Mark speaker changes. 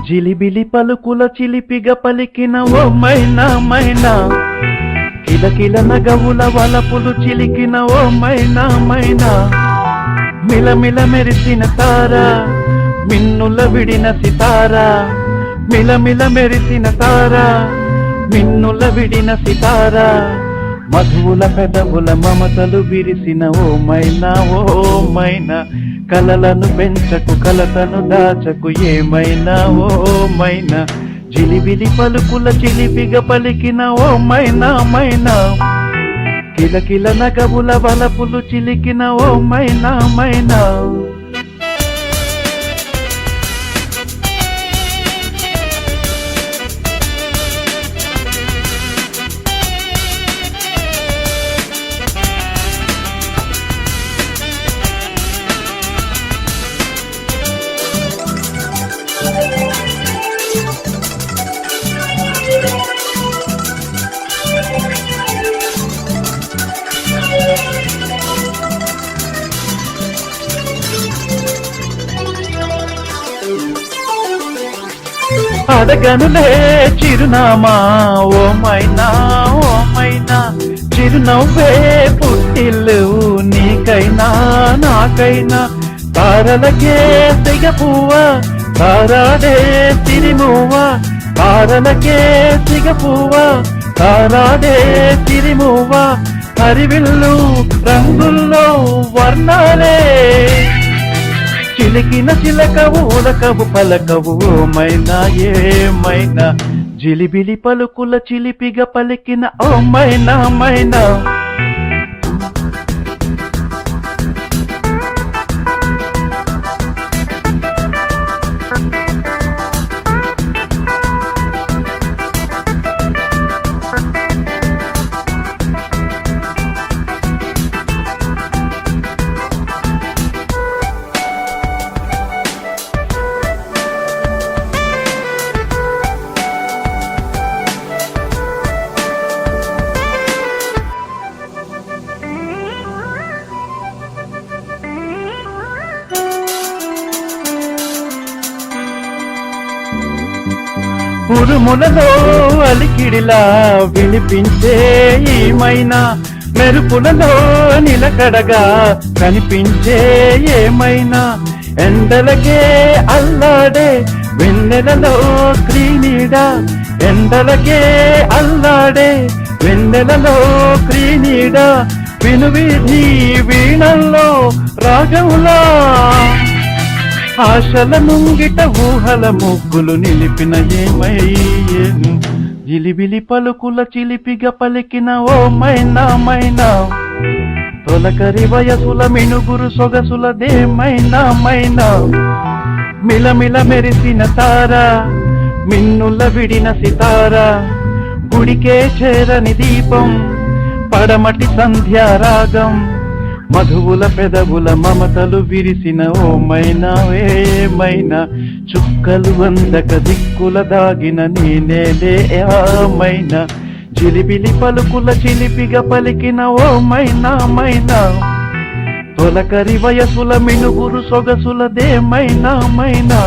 Speaker 1: జిలిబిలి పలుకుల చిలిపిగ పలికిన ఓ మైనా మైనా, కిలకిల నగవుల వలపులు చిలికిన ఓ మైనా మైనా, మిలమిల మెరిసిన తారా మిన్నుల విడిన సితారా, మిలమిల మెరిసిన తారా మిన్నుల విడిన సితారా, మధువుల పెదవుల మమతలు విరిసిన ఓ మైనా ఓ మైనా, కలలను పెంచకు కలతను దాచకు ఏమైనా ఓ మైనా, జిలిబిలి పలుకుల చిలిపిగ పలికిన ఓ మైనా మైనా, కిలకిల నగవుల వలపులు చిలికిన ఓ మైనా మైనా. అడగనులే చిరునామా ఓ మైనా ఓ మైనా, చిరునవ్వే పుట్టిల్లు నీకైనా నాకైనా, తారలకే సిగపువ్వ తారాడే సిరిమువ్వ, తారలకే సిగపువ్వ తారాడే సిరిమువ్వ, హరివిల్లు రంగుల్లో వర్ణాలే, చిలికిన చిలకవు ఉలకవు పలకవు ఓ మైనా ఏమైనా, జిలిబిలి పలుకుల చిలిపిగ పలికిన ఓ మైనా మైనా. ఉరుములలో అలికిడిలా వినిపించే ఈ మైనా, మెరుపులలో నిలకడగా కనిపించే ఏమైనా, ఎండలకే అల్లాడే వెన్నెలలో క్రీనీడ, ఎండలకే అల్లాడే వెన్నెలలో క్రీనీడ, వినువీధి వీణల్లో రాగంలా, ఆశల ముంగిట ఊహల ముగ్గులు నిలిపిన ఏమయ్యేను, జిలిబిలి పలుకుల చిలిపిగ పలికిన ఓ మైనా మైనా, తొలకరి వయసుల మినుగురు సొగసులదేమైనా మైనా, మిలమిల మెరిసిన తారా మిన్నుల విడిన సితారా, గుడికే చేరని దీపం పడమటి సంధ్యారాగం, మధువుల పెదవుల మమతలు విరిసిన ఓ మైనా ఏమైనా, చుక్కలు అందక దిక్కుల దాగిన నేనేలే మైనా, జిలిబిలి పలుకుల చిలిపిగ పలికిన ఓ మైనా మైనా, తొలకరి వయసుల మినుగురు సొగసులదేమైనా మైనా.